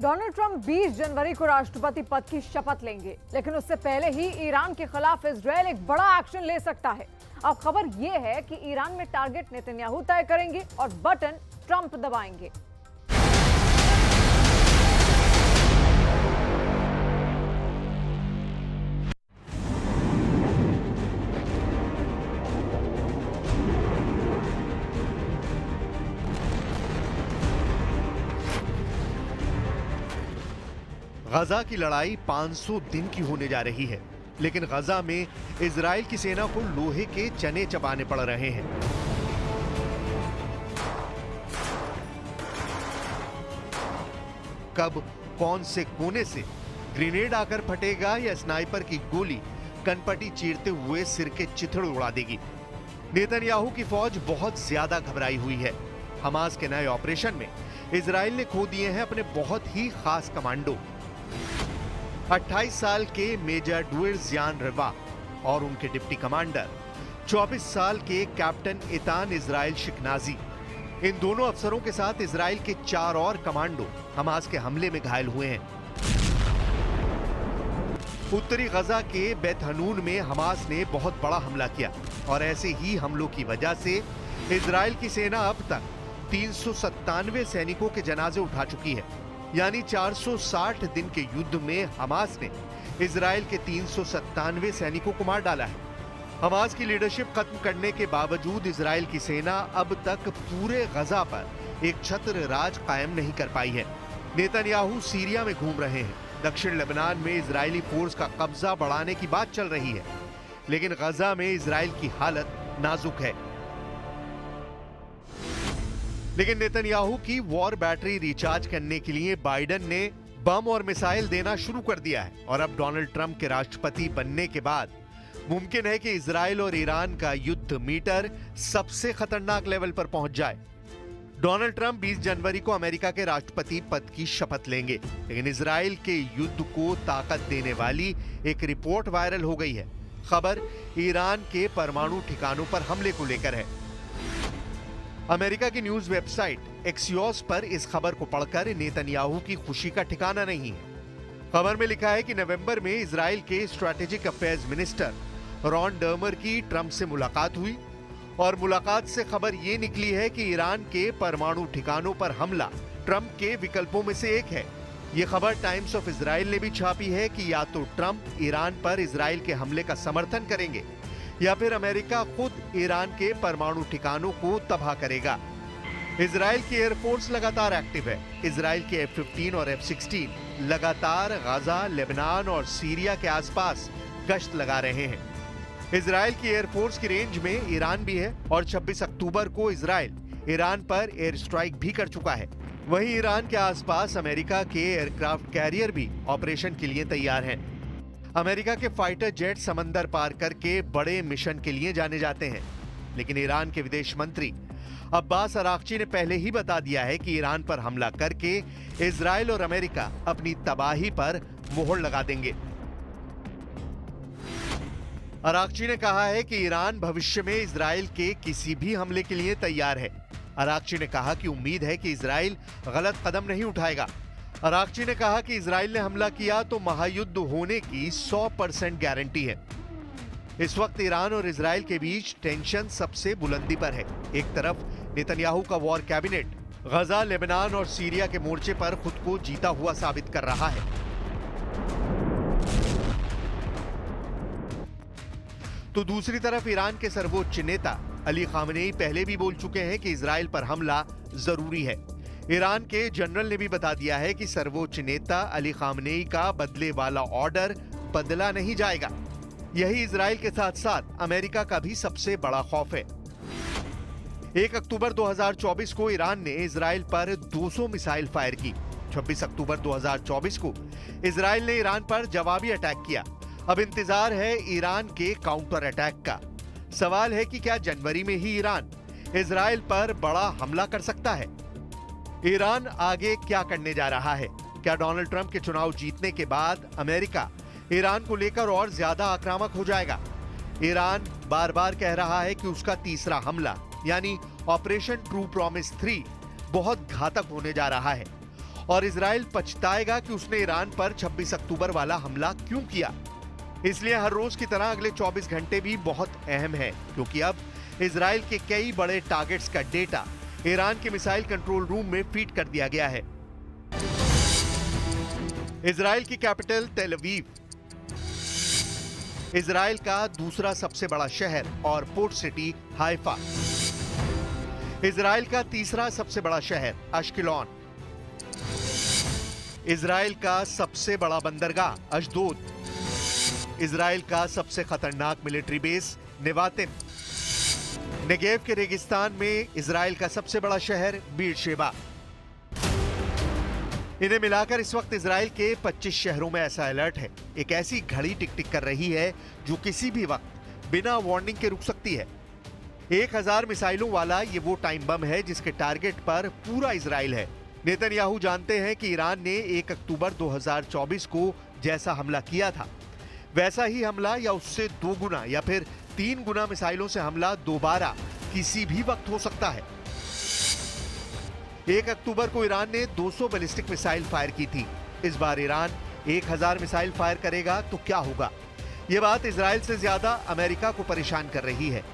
Donald Trump 20 जनवरी को राष्ट्रपति पद की शपथ लेंगे, लेकिन उससे पहले ही ईरान के खिलाफ इजरायल एक बड़ा एक्शन ले सकता है। अब खबर यह है कि ईरान में टारगेट नेतन्याहू तय करेंगे और बटन ट्रंप दबाएंगे। गजा की लड़ाई 500 दिन की होने जा रही है, लेकिन गजा में इजराइल की सेना को लोहे के चने चबाने पड़ रहे हैं। कब कौन से कोने से ग्रेनेड आकर फटेगा या स्नाइपर की गोली कनपटी चीरते हुए सिर के चिथड़े उड़ा देगी। नेतन्याहू की फौज बहुत ज्यादा घबराई हुई है। हमास के नए ऑपरेशन में इजराइल ने खो दिए हैं अपने बहुत ही खास कमांडो। 28 साल के मेजर डुएर्जियान रिवा और उनके डिप्टी कमांडर 24 साल के कैप्टन इतान इजराइल शिकनाजी, इन दोनों अफसरों के साथ इजराइल के 4 और कमांडो हमास के हमले में घायल हुए हैं। उत्तरी गजा के बेत हनून में हमास ने बहुत बड़ा हमला किया और ऐसे ही हमलों की वजह से इजराइल की सेना अब तक 397 सैनिकों के जनाजे उठा चुकी है। यानी 460 दिन के युद्ध में हमास ने इजराइल के 397 सैनिकों को मार डाला है। हमास की लीडरशिप खत्म करने के बावजूद इजराइल की सेना अब तक पूरे गजा पर एक छत्र राज कायम नहीं कर पाई है। नेतन्याहू सीरिया में घूम रहे हैं। दक्षिण लेबनान में इजरायली फोर्स का कब्जा बढ़ाने की बात चल रही है, लेकिन गजा में इजराइल की हालत नाजुक है। लेकिन नेतन्याहू की वॉर बैटरी रिचार्ज करने के लिए बाइडेन ने बम और मिसाइल देना शुरू कर दिया है और अब डोनाल्ड ट्रंप के राष्ट्रपति बनने के बाद मुमकिन है कि इजराइल और ईरान का युद्ध मीटर सबसे खतरनाक लेवल पर पहुंच जाए। डोनाल्ड ट्रंप 20 जनवरी को अमेरिका के राष्ट्रपति पद की शपथ लेंगे, लेकिन इजराइल के युद्ध को ताकत देने वाली एक रिपोर्ट वायरल हो गई है। खबर ईरान के परमाणु ठिकानों पर हमले को लेकर है। अमेरिका की न्यूज वेबसाइट एक्सियोस पर इस खबर को पढ़कर नेतन्याहू की खुशी का ठिकाना नहीं है। खबर में लिखा है कि नवंबर में इजराइल के strategic affairs minister Ron Dermer की ट्रंप से मुलाकात हुई और मुलाकात से खबर ये निकली है कि ईरान के परमाणु ठिकानों पर हमला ट्रंप के विकल्पों में से एक है। ये खबर टाइम्स ऑफ इजराइल ने भी छापी है कि या तो ट्रंप ईरान पर इजराइल के हमले का समर्थन करेंगे या फिर अमेरिका खुद ईरान के परमाणु ठिकानों को तबाह करेगा। इजराइल की एयरफोर्स लगातार एक्टिव है। इजराइल के F-15 और F-16 लगातार गजा, लेबनान और सीरिया के आसपास गश्त लगा रहे हैं। इजराइल की एयरफोर्स की रेंज में ईरान भी है और 26 अक्टूबर को इजराइल ईरान पर एयर स्ट्राइक भी कर चुका है। वहीं ईरान के आसपास अमेरिका के एयरक्राफ्ट कैरियर भी ऑपरेशन के लिए तैयार हैं। अमेरिका के फाइटर जेट समंदर पार करके बड़े मिशन के लिए जाने जाते हैं, लेकिन ईरान के विदेश मंत्री अब्बास अराक्ची ने पहले ही बता दिया है कि ईरान पर हमला करके इजराइल और अमेरिका अपनी तबाही पर मोहर लगा देंगे। अराक्ची ने कहा है कि ईरान भविष्य में इजराइल के किसी भी हमले के लिए तैयार है। अराक्ची ने कहा कि उम्मीद है कि इजराइल गलत कदम नहीं उठाएगा। अराक्ची ने कहा कि इजराइल ने हमला किया तो महायुद्ध होने की 100% गारंटी है। इस वक्त ईरान और इजराइल के बीच टेंशन सबसे बुलंदी पर है। एक तरफ नेतन्याहू का वॉर कैबिनेट गजा, लेबनान और सीरिया के मोर्चे पर खुद को जीता हुआ साबित कर रहा है, तो दूसरी तरफ ईरान के सर्वोच्च नेता अली खामनेई पहले भी बोल चुके हैं कि इजराइल पर हमला जरूरी है। ईरान के जनरल ने भी बता दिया है कि सर्वोच्च नेता अली खामनेई का बदले वाला ऑर्डर बदला नहीं जाएगा। यही इजराइल के साथ साथ अमेरिका का भी सबसे बड़ा खौफ है। 1 अक्टूबर 2024 को ईरान ने इजराइल पर 200 मिसाइल फायर की। 26 अक्टूबर 2024 को इजराइल ने ईरान पर जवाबी अटैक किया। अब इंतजार है ईरान के काउंटर अटैक का। सवाल है कि क्या जनवरी में ही ईरान इजराइल पर बड़ा हमला कर सकता है? ईरान आगे क्या करने जा रहा है? क्या डोनाल्ड ट्रंप के चुनाव जीतने के बाद अमेरिका ईरान को लेकर और ज्यादा आक्रामक हो जाएगा? ईरान बार बार कह रहा है कि उसका तीसरा हमला यानी ऑपरेशन ट्रू प्रॉमिस 3 बहुत घातक होने जा रहा है और इजराइल पछताएगा कि उसने ईरान पर 26 अक्टूबर वाला हमला क्यों किया। इसलिए हर रोज की तरह अगले 24 घंटे भी बहुत अहम है, क्योंकि अब इजराइल के कई बड़े टारगेट्स का डेटा ईरान के मिसाइल कंट्रोल रूम में फीड कर दिया गया है। इजराइल की कैपिटल तेल अवीव, इजराइल का दूसरा सबसे बड़ा शहर और पोर्ट सिटी हाइफा, इजराइल का तीसरा सबसे बड़ा शहर अश्केलॉन, इजराइल का सबसे बड़ा बंदरगाह अशदोद, इजराइल का सबसे खतरनाक मिलिट्री बेस नेवातिम, नेगेव के रेगिस्तान में इजराइल का सबसे बड़ा शहर बीरशेबा। इन्हें मिलाकर इस वक्त इजराइल के 25 शहरों में ऐसा अलर्ट है। एक ऐसी घड़ी टिक टिक कर रही है जो किसी भी वक्त बिना वार्निंग के रुक सकती है। 1000 मिसाइलों वाला ये वो टाइम बम है जिसके टारगेट पर पूरा इजराइल है। नेतन्याहू जानते हैं कि ईरान ने 1 अक्टूबर 2024 को जैसा हमला किया था, वैसा ही हमला या उससे 2 गुना या फिर 3 गुना मिसाइलों से हमला दोबारा किसी भी वक्त हो सकता है। 1 अक्टूबर को ईरान ने 200 बैलिस्टिक मिसाइल फायर की थी। इस बार ईरान 1000 मिसाइल फायर करेगा तो क्या होगा? यह बात इजराइल से ज्यादा अमेरिका को परेशान कर रही है।